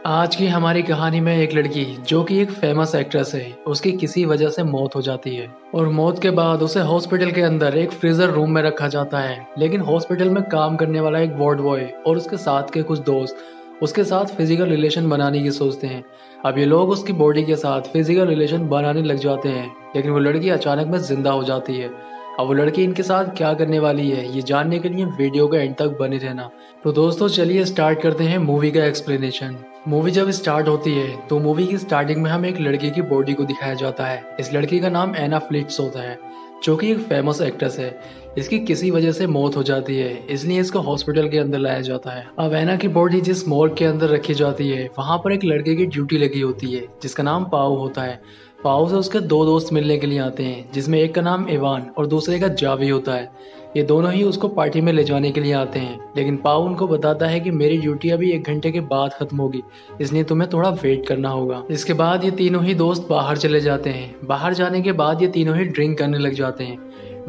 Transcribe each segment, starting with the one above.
आज की हमारी कहानी में एक लड़की जो कि एक फेमस एक्ट्रेस है, उसकी किसी वजह से मौत हो जाती है और मौत के बाद उसे हॉस्पिटल के अंदर एक फ्रीजर रूम में रखा जाता है। लेकिन हॉस्पिटल में काम करने वाला एक वार्ड बॉय और उसके साथ के कुछ दोस्त उसके साथ फिजिकल रिलेशन बनाने की सोचते हैं। अब ये लोग उसकी बॉडी के साथ फिजिकल रिलेशन बनाने लग जाते हैं, लेकिन वो लड़की अचानक में जिंदा हो जाती है। अब वो लड़की इनके साथ क्या करने वाली है, ये जानने के लिए वीडियो के एंड तक बने रहना। तो दोस्तों चलिए स्टार्ट करते हैं मूवी का एक्सप्लेनेशन। मूवी जब स्टार्ट होती है तो मूवी की स्टार्टिंग में हमें एक लड़की की बॉडी को दिखाया जाता है। इस लड़की का नाम एना फ्लिट्स होता है, जो कि एक फेमस एक्ट्रेस है। इसकी किसी वजह से मौत हो जाती है, इसलिए इसको हॉस्पिटल के अंदर लाया जाता है। अब एना की बॉडी जिस मॉर्ग के अंदर रखी जाती है, वहां पर एक लड़के की ड्यूटी लगी होती है जिसका नाम पाओ होता है। पाओ से उसके दो दोस्त मिलने के लिए आते हैं, जिसमें एक का नाम इवान और दूसरे का जावी होता है। ये दोनों ही उसको पार्टी में ले जाने के लिए आते हैं, लेकिन पाओ उनको बताता है कि मेरी ड्यूटी अभी 1 घंटे के बाद खत्म होगी, इसलिए तुम्हें थोड़ा वेट करना होगा। इसके बाद ये तीनों ही दोस्त बाहर चले जाते हैं। बाहर जाने के बाद ये तीनों ही ड्रिंक करने लग जाते हैं।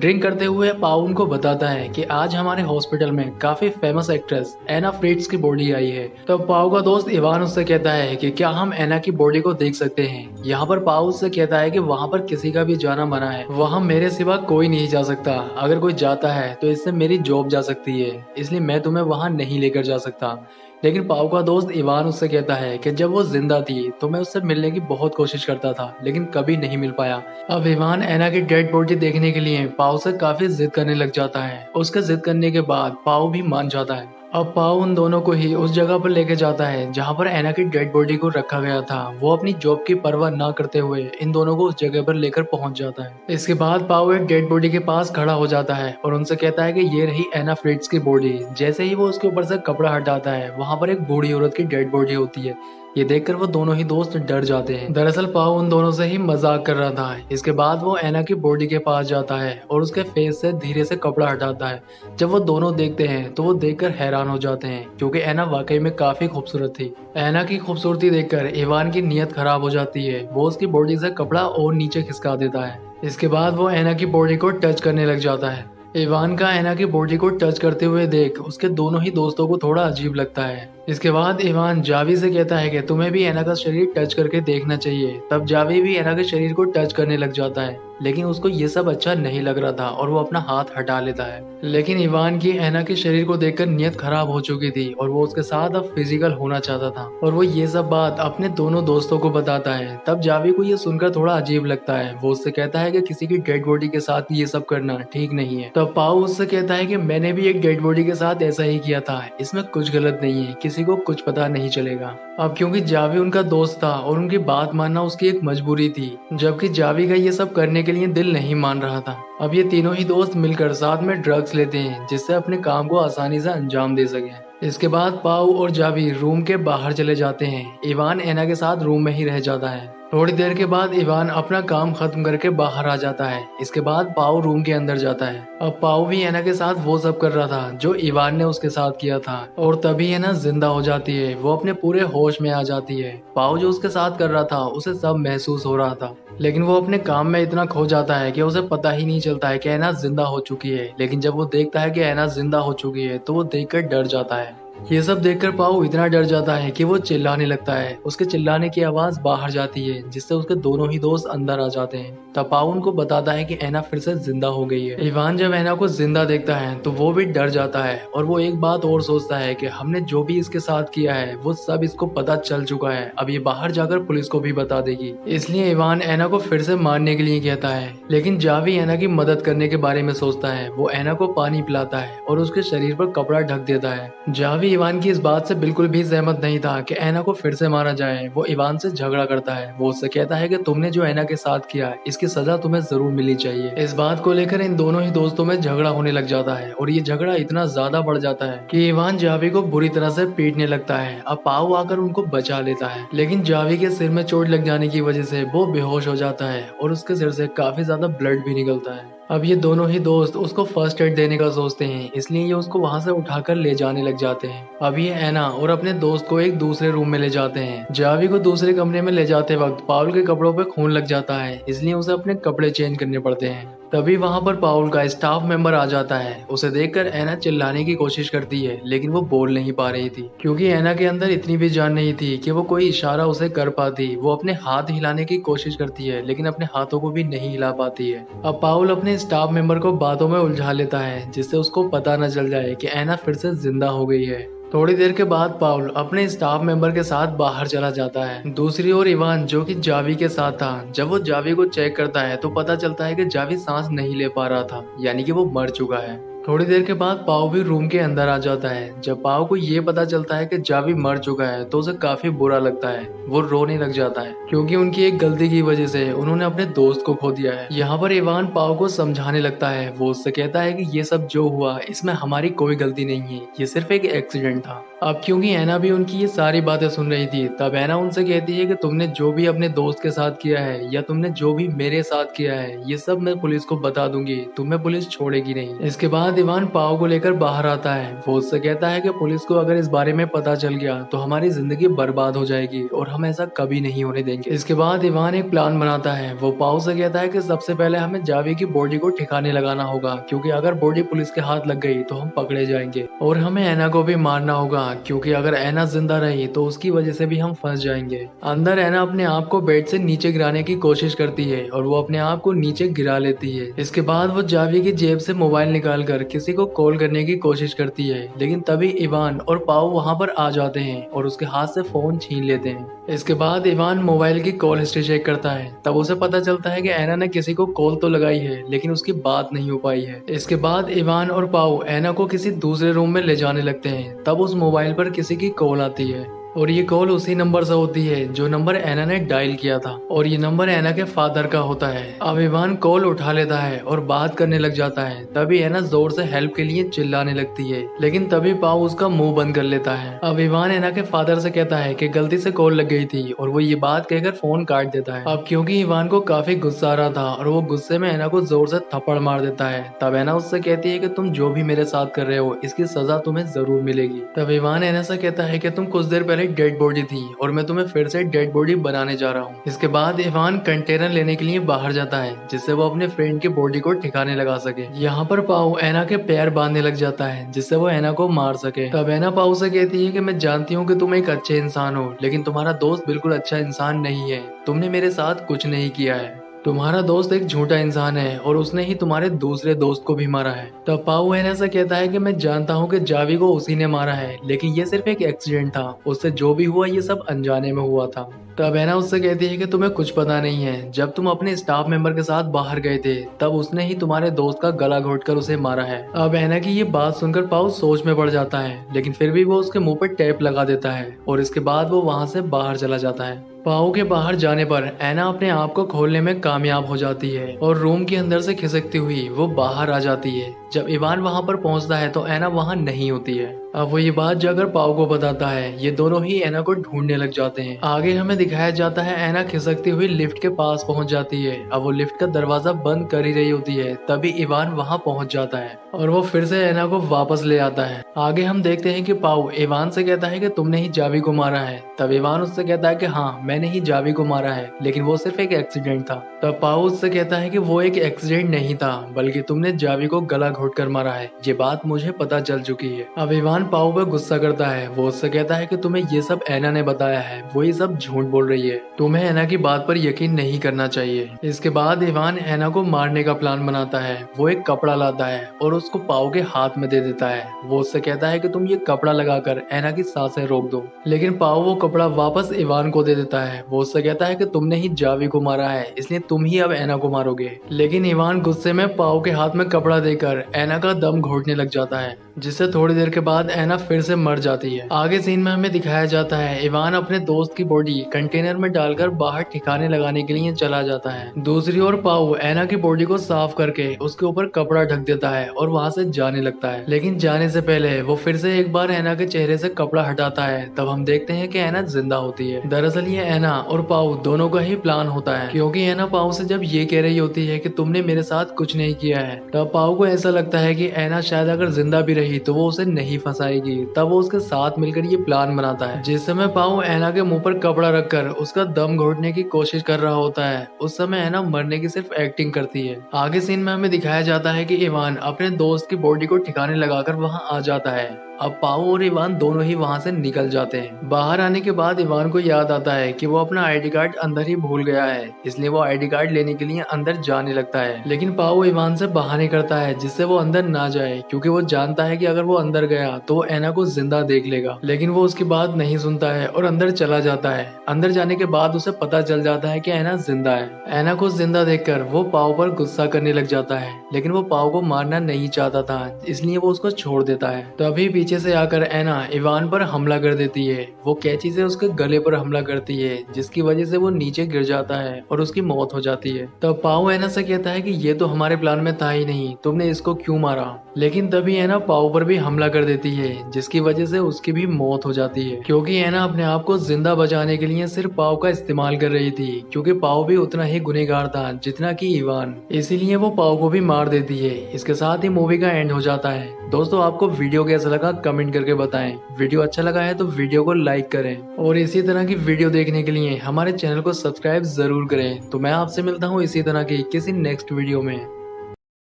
ड्रिंक करते हुए पाओ उनको बताता है कि आज हमारे हॉस्पिटल में काफी फेमस एक्ट्रेस एना फ्रिट्स की बॉडी आई है। तो पाओ का दोस्त इवान उससे कहता है कि क्या हम एना की बॉडी को देख सकते हैं। यहाँ पर पाओ उससे कहता है कि वहाँ पर किसी का भी जाना मना है, वहाँ मेरे सिवा कोई नहीं जा सकता। अगर कोई जाता है तो इससे मेरी जॉब जा सकती है, इसलिए मैं तुम्हें वहाँ नहीं लेकर जा सकता। लेकिन पाओ का दोस्त इवान उससे कहता है कि जब वो जिंदा थी तो मैं उससे मिलने की बहुत कोशिश करता था, लेकिन कभी नहीं मिल पाया। अब इवान एना की डेड बॉडी देखने के लिए पाओ से काफी जिद करने लग जाता है। उसके जिद करने के बाद पाओ भी मान जाता है। अब पाओ उन दोनों को ही उस जगह पर लेके जाता है जहाँ पर एना की डेड बॉडी को रखा गया था। वो अपनी जॉब की परवाह ना करते हुए इन दोनों को उस जगह पर लेकर पहुंच जाता है। इसके बाद पाओ एक डेड बॉडी के पास खड़ा हो जाता है और उनसे कहता है कि ये रही एना फ्रिट्स की बॉडी। जैसे ही वो उसके ऊपर से कपड़ा हटाता है, वहां पर एक बूढ़ी औरत की डेड बॉडी होती है। ये देखकर वो दोनों ही दोस्त डर जाते हैं। दरअसल पाओ उन दोनों से ही मजाक कर रहा था। इसके बाद वो एना की बॉडी के पास जाता है और उसके फेस से धीरे से कपड़ा हटाता है। जब वो दोनों देखते हैं तो वो देखकर हैरान हो जाते हैं, क्योंकि एना वाकई में काफी खूबसूरत थी। एना की खूबसूरती देखकर इवान की नीयत खराब हो जाती है। वो उसकी बॉडी से कपड़ा और नीचे खिसका देता है। इसके बाद वो एना की बॉडी को टच करने लग जाता है। इवान का एना की बॉडी को टच करते हुए देख उसके दोनों ही दोस्तों को थोड़ा अजीब लगता है। इसके बाद इवान जावी से कहता है कि तुम्हें भी एना का शरीर टच करके देखना चाहिए। तब जावी भी एना के शरीर को टच करने लग जाता है, लेकिन उसको ये सब अच्छा नहीं लग रहा था और वो अपना हाथ हटा लेता है। लेकिन इवान की एना के शरीर को देखकर नीयत खराब हो चुकी थी और वो उसके साथ अब फिजिकल होना चाहता था, और वो ये सब बात अपने दोनों दोस्तों को बताता है। तब जावी को ये सुनकर थोड़ा अजीब लगता है। वो उससे कहता है कि किसी की डेड बॉडी के साथ ये सब करना ठीक नहीं है। तब पाओ उससे कहता है कि मैंने भी एक डेड बॉडी के साथ ऐसा ही किया था, इसमें कुछ गलत नहीं है, किसी को कुछ पता नहीं चलेगा। अब क्योंकि जावी उनका दोस्त था और उनकी बात मानना उसकी एक मजबूरी थी, जबकि जावी का ये सब करने के लिए दिल नहीं मान रहा था। अब ये तीनों ही दोस्त मिलकर साथ में ड्रग्स लेते हैं, जिससे अपने काम को आसानी से अंजाम दे सके। इसके बाद पाओ और जावी रूम के बाहर चले जाते हैं। इवान एना के साथ रूम में ही रह जाता है। थोड़ी देर के बाद इवान अपना काम खत्म करके बाहर आ जाता है। इसके बाद पाओ रूम के अंदर जाता है। अब पाओ भी एना के साथ वो सब कर रहा था जो इवान ने उसके साथ किया था, और तभी एना जिंदा हो जाती है। वो अपने पूरे होश में आ जाती है। पाओ जो उसके साथ कर रहा था उसे सब महसूस हो रहा था, लेकिन वो अपने काम में इतना खो जाता है कि उसे पता ही नहीं चलता है कि एना जिंदा हो चुकी है। लेकिन जब वो देखता है कि एना जिंदा हो चुकी है तो वो देखकर डर जाता है। ये सब देखकर पाओ इतना डर जाता है कि वो चिल्लाने लगता है। उसके चिल्लाने की आवाज बाहर जाती है, जिससे उसके दोनों ही दोस्त अंदर आ जाते हैं। तब पाओ उनको बताता है कि एना फिर से जिंदा हो गई है। इवान जब एना को जिंदा देखता है तो वो भी डर जाता है, और वो एक बात और सोचता है कि हमने जो भी इसके साथ किया है वो सब इसको पता चल चुका है। अब ये बाहर जाकर पुलिस को भी बता देगी, इसलिए इवान एना को फिर से मारने के लिए कहता है। लेकिन जावी एना की मदद करने के बारे में सोचता है। वो एना को पानी पिलाता है और उसके शरीर पर कपड़ा ढक देता है। जावी इवान की इस बात से बिल्कुल भी सहमत नहीं था कि एना को फिर से मारा जाए। वो इवान से झगड़ा करता है। वो उससे कहता है कि तुमने जो एना के साथ किया इसकी सजा तुम्हें जरूर मिलनी चाहिए। इस बात को लेकर इन दोनों ही दोस्तों में झगड़ा होने लग जाता है, और ये झगड़ा इतना ज्यादा बढ़ जाता है कि इवान जावी को बुरी तरह से पीटने लगता है। अब पाओ आकर उनको बचा लेता है, लेकिन जावी के सिर में चोट लग जाने की वजह से वो बेहोश हो जाता है और उसके सिर से काफी ज्यादा ब्लड भी निकलता है। अब ये दोनों ही दोस्त उसको फर्स्ट एड देने का सोचते हैं, इसलिए ये उसको वहां से उठाकर ले जाने लग जाते हैं। अब ये एना और अपने दोस्त को एक दूसरे रूम में ले जाते हैं। जावी को दूसरे कमरे में ले जाते वक्त पाउल के कपड़ों पे खून लग जाता है, इसलिए उसे अपने कपड़े चेंज करने पड़ते हैं। तभी वहां पर पाउल का स्टाफ मेंबर आ जाता है। उसे देखकर एना चिल्लाने की कोशिश करती है, लेकिन वो बोल नहीं पा रही थी क्योंकि एना के अंदर इतनी भी जान नहीं थी कि वो कोई इशारा उसे कर पाती। वो अपने हाथ हिलाने की कोशिश करती है, लेकिन अपने हाथों को भी नहीं हिला पाती है। अब पाउल अपने स्टाफ मेंबर को बातों में उलझा लेता है, जिससे उसको पता न चल जाए कि एना फिर से जिंदा हो गई है। थोड़ी देर के बाद पाउल अपने स्टाफ मेंबर के साथ बाहर चला जाता है। दूसरी ओर इवान, जो कि जावी के साथ था, जब वो जावी को चेक करता है तो पता चलता है कि जावी सांस नहीं ले पा रहा था, यानी कि वो मर चुका है। थोड़ी देर के बाद पाव भी रूम के अंदर आ जाता है। जब पाव को ये पता चलता है कि जावी मर चुका है तो उसे काफी बुरा लगता है। वो रोने लग जाता है क्योंकि उनकी एक गलती की वजह से उन्होंने अपने दोस्त को खो दिया है। यहाँ पर इवान पाव को समझाने लगता है। वो उससे कहता है कि ये सब जो हुआ इसमें हमारी कोई गलती नहीं है, ये सिर्फ एक एक्सीडेंट था। अब क्योंकि एना भी उनकी ये सारी बातें सुन रही थी, तब एना उनसे कहती है कि तुमने जो भी अपने दोस्त के साथ किया है या तुमने जो भी मेरे साथ किया है, ये सब मैं पुलिस को बता दूंगी, तुम्हें पुलिस छोड़ेगी नहीं। इसके बाद इवान पाव को लेकर बाहर आता है। वो उससे कहता है कि पुलिस को अगर इस बारे में पता चल गया तो हमारी जिंदगी बर्बाद हो जाएगी और हम ऐसा कभी नहीं होने देंगे। इसके बाद इवान एक प्लान बनाता है। वो पाव से कहता है कि सबसे पहले हमें जावी की बॉडी को ठिकाने लगाना होगा, क्योंकि अगर बॉडी पुलिस के हाथ लग गई तो हम पकड़े जाएंगे। और हमें एना को भी मारना होगा, क्योंकि अगर एना जिंदा रही तो उसकी वजह से भी हम फंस जाएंगे। अंदर एना अपने आप को बेड से नीचे गिराने की कोशिश करती है और वो अपने आप को नीचे गिरा लेती है। इसके बाद वो जावी की जेब से मोबाइल निकाल कर किसी को कॉल करने की कोशिश करती है, लेकिन तभी इवान और पाव वहां पर आ जाते हैं और उसके हाथ से फोन छीन लेते हैं। इसके बाद इवान मोबाइल की कॉल हिस्ट्री चेक करता है। तब उसे पता चलता है कि एना ने किसी को कॉल तो लगाई है, लेकिन उसकी बात नहीं हो पाई है। इसके बाद इवान और पाव एना को किसी दूसरे रूम में ले जाने लगते हैं। तब उस मोबाइल पर किसी की कॉल आती है और ये कॉल उसी नंबर से होती है जो नंबर एना ने डायल किया था, और ये नंबर एना के फादर का होता है। अब इवान कॉल उठा लेता है और बात करने लग जाता है। तभी एना जोर से हेल्प के लिए चिल्लाने लगती है, लेकिन तभी पाव उसका मुंह बंद कर लेता है। अब इवान एना के फादर से कहता है कि गलती से कॉल लग गई थी, और वो ये बात कहकर फोन काट देता है। अब क्योंकि इवान को काफी गुस्सा आ रहा था और वो गुस्से में एना को जोर से थप्पड़ मार देता है। तब एना उससे कहती है कि तुम जो भी मेरे साथ कर रहे हो इसकी सजा तुम्हें जरूर मिलेगी। तब इवान एना से कहता है कि तुम कुछ देर पहले डेड बॉडी थी और मैं तुम्हें फिर से डेड बॉडी बनाने जा रहा हूँ। इसके बाद इवान कंटेनर लेने के लिए बाहर जाता है, जिससे वो अपने फ्रेंड की बॉडी को ठिकाने लगा सके। यहाँ पर पाव एना के पैर बांधने लग जाता है, जिससे वो एना को मार सके। तब एना पाव से कहती है कि मैं जानती हूँ कि तुम एक अच्छे इंसान हो, लेकिन तुम्हारा दोस्त बिल्कुल अच्छा इंसान नहीं है। तुमने मेरे साथ कुछ नहीं किया है। तुम्हारा दोस्त एक झूठा इंसान है और उसने ही तुम्हारे दूसरे दोस्त को भी मारा है। तब पाउ एना से कहता है कि मैं जानता हूँ कि जावी को उसी ने मारा है, लेकिन ये सिर्फ एक एक्सीडेंट था। उससे जो भी हुआ ये सब अनजाने में हुआ था। तब एना उससे कहती है कि तुम्हें कुछ पता नहीं है। जब तुम अपने स्टाफ मेंबर के साथ बाहर गए थे तब उसने ही तुम्हारे दोस्त का गला घोटकर उसे मारा है। अब एना की ये बात सुनकर पाउ सोच में पड़ जाता है, लेकिन फिर भी वो उसके मुंह पर टेप लगा देता है और इसके बाद वो वहां से बाहर चला जाता है। पाओ के बाहर जाने पर एना अपने आप को खोलने में कामयाब हो जाती है और रूम के अंदर से खिसकती हुई वो बाहर आ जाती है। जब इवान वहां पर पहुंचता है तो एना वहां नहीं होती है। अब वो ये बात जाकर पाओ को बताता है। ये दोनों ही एना को ढूंढने लग जाते हैं। आगे हमें दिखाया जाता है एना खिसकती हुई लिफ्ट के पास पहुंच जाती है। अब वो लिफ्ट का दरवाजा बंद कर ही रही होती है, तभी इवान वहां पहुंच जाता है और वो फिर से एना को वापस ले आता है। आगे हम देखते हैं कि पाओ इवान से कहता है कि तुमने ही जावी को मारा है। तब इवान उससे कहता है कि हाँ, मैंने ही जावी को मारा है, लेकिन वो सिर्फ एक एक्सीडेंट था। तब पाओ उससे कहता है कि वो एक एक्सीडेंट नहीं था, बल्कि तुमने जावी को गला घोटकर मारा है। ये बात मुझे पता चल चुकी है। अब इवान पाओ पर गुस्सा करता है। वो उससे कहता है कि तुम्हें ये सब एना ने बताया है, वो ये सब झूठ बोल रही है। तुम्हें एना की बात पर यकीन नहीं करना चाहिए। इसके बाद इवान एना को मारने का प्लान बनाता है। वो एक कपड़ा लाता है और उसको पाओ के हाथ में दे देता है। वो उससे कहता है कि तुम ये कपड़ा लगाकर एना की सांसें रोक दो, लेकिन पाओ वो कपड़ा वापस इवान को दे देता है। वो उससे कहता है कि तुमने ही जावी को मारा है, इसलिए तुम ही अब एना को मारोगे। लेकिन इवान गुस्से में पाओ के हाथ में कपड़ा देकर एना का दम घोटने लग जाता है, जिससे थोड़ी देर के बाद एना फिर से मर जाती है। आगे सीन में हमें दिखाया जाता है इवान अपने दोस्त की बॉडी कंटेनर में डालकर बाहर ठिकाने लगाने के लिए चला जाता है। दूसरी ओर पाओ एना की बॉडी को साफ करके उसके ऊपर कपड़ा ढक देता है और वहां से जाने लगता है। लेकिन जाने से पहले वो फिर से एक बार एना के चेहरे से कपड़ा हटाता है। तब हम देखते हैं कि एना जिंदा होती है। दरअसल ये एना और पाओ दोनों का ही प्लान होता है, क्योंकि एना पाओ से जब ये कह रही होती है कि तुमने मेरे साथ कुछ नहीं किया है, तब पाओ को ऐसा लगता है कि एना शायद अगर जिंदा भी रही तो वो उसे नहीं फंसा वापस आएगी तब वो उसके साथ मिलकर ये प्लान बनाता है। जिस समय पाओ ऐना के मुंह पर कपड़ा रखकर उसका दम घोटने की कोशिश कर रहा होता है, उस समय ऐना मरने की सिर्फ एक्टिंग करती है। आगे सीन में हमें दिखाया जाता है कि इवान अपने दोस्त की बॉडी को ठिकाने लगाकर वहाँ आ जाता है। अब पाओ और इवान दोनों ही वहां से निकल जाते हैं। बाहर आने के बाद इवान को याद आता है कि वो अपना आईडी कार्ड अंदर ही भूल गया है, इसलिए वो आईडी कार्ड लेने के लिए अंदर जाने लगता है। लेकिन पाओ इवान से बहाने करता है जिससे वो अंदर ना जाए, क्योंकि वो जानता है कि अगर वो अंदर गया तो वो ऐना को जिंदा देख लेगा। लेकिन वो उसकी बात नहीं सुनता है और अंदर चला जाता है। अंदर जाने के बाद उसे पता चल जाता है कि ऐना जिंदा है। ऐना को जिंदा देखकर वो पाओ पर गुस्सा करने लग जाता है, लेकिन वो पाओ को मारना नहीं चाहता था, इसलिए वो उसको छोड़ देता है। तभी पीछे से आकर ऐना इवान पर हमला कर देती है। वो कैंची से उसके गले पर हमला करती है, जिसकी वजह से वो नीचे गिर जाता है और उसकी मौत हो जाती है। तब पाओ ऐना से कहता है कि ये तो हमारे प्लान में था ही नहीं, तुमने इसको क्यों मारा। लेकिन तभी ऐना पाओ पर भी हमला कर देती है, जिसकी वजह से उसकी भी मौत हो जाती है, क्योंकि ऐना अपने आप को जिंदा बचाने के लिए सिर्फ पाओ का इस्तेमाल कर रही थी, क्योंकि पाओ भी उतना ही गुनहगार था जितना कि इवान, इसीलिए वो पाओ को भी मार देती है। इसके साथ ही मूवी का एंड हो जाता है। दोस्तों आपको वीडियो कैसा लगा कमेंट करके बताएं। वीडियो अच्छा लगा है तो वीडियो को लाइक करें और इसी तरह की वीडियो देखने के लिए हमारे चैनल को सब्सक्राइब जरूर करें। तो मैं आपसे मिलता हूँ इसी तरह की किसी नेक्स्ट वीडियो में।